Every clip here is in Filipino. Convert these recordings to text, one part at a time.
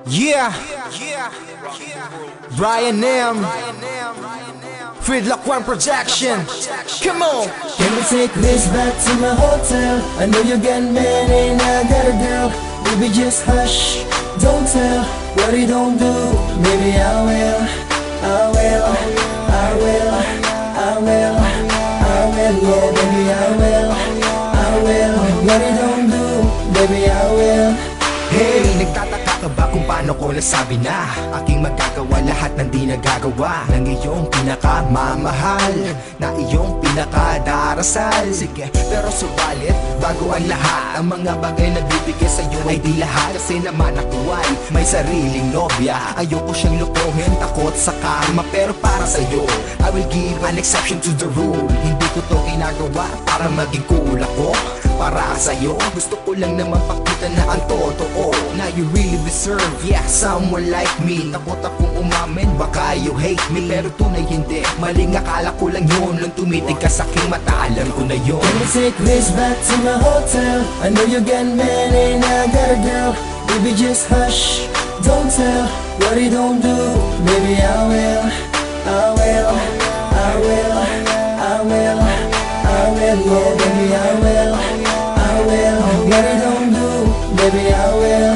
Yeah, Brian M. Fridlock One Projection. Come on. Can we take this back to my hotel? I know you got man and I got a girl. Baby, just hush, don't tell what he don't do. Maybe I will, I will, I will, I will, I will. Yeah, baby, I will, I will. What he don't do, baby, I will. Hey, nagtataka ka ba kung paano ko nasabi na aking magagawa lahat ng di nagagawa ng iyong pinakamamahal, na iyong pinakadarasal? Sige, pero subalit, bago ang lahat, ang mga bagay na bibigay sa'yo ay di lahat. Kasi naman ako ay may sariling nobya. Ayoko siyang lukuhin, takot sa karma. Pero para sa'yo, I will give an exception to the rule. Hindi ko to ginagawa para maging cool ako. Para sa'yo, gusto ko lang naman pakita na ang totoo, na you really deserve, yeah, someone like me. Takot akong umamin, baka you hate me, pero tunay hindi. Maling akala ko lang yun, nung tumitig ka sa'king mata, alam ko na yun. Can we take this back to my hotel? I know you got man and I got a girl. Baby, just hush, don't tell what he don't do. Baby, I will, I will, I will, I will, I will. Yeah, baby, I will, I will. What he don't do, baby, I will.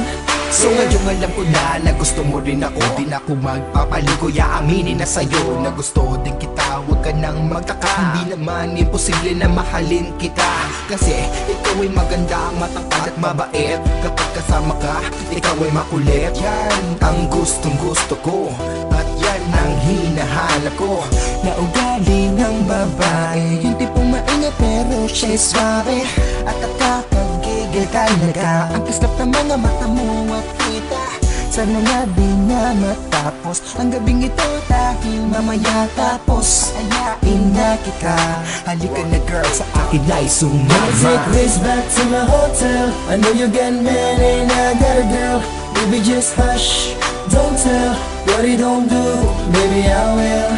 So ngayon alam ko na gusto mo rin ako. Di na ako magpapaligo, aminin na sa'yo na gusto din kita. Huwag ka nang magtaka, hindi naman imposible na mahalin kita. Kasi ikaw ay maganda, matangkad at mabait. Kapag kasama ka, ikaw ay makulit. Yan ang gustong gusto ko, at yan ang hinahanap ko, na ugali ng babae. Yung tipong maingat pero siya'y swabe, at nakakagigil talaga. Ang kislap ng mga mata mo at kita, sana nga di na matapos ang gabing ito, dahil mamaya tapos ayain na kita. Halika na girl, sa akin ay sumama. Take this back to my hotel. I know you got man and I got a girl. Baby, just hush, don't tell what he don't do. Baby, I will,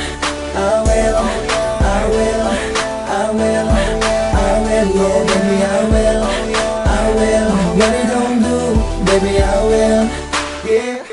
I will, I will, I will, I will. Yeah, baby, I will, I will. What he don't do, baby, I will. Yeah.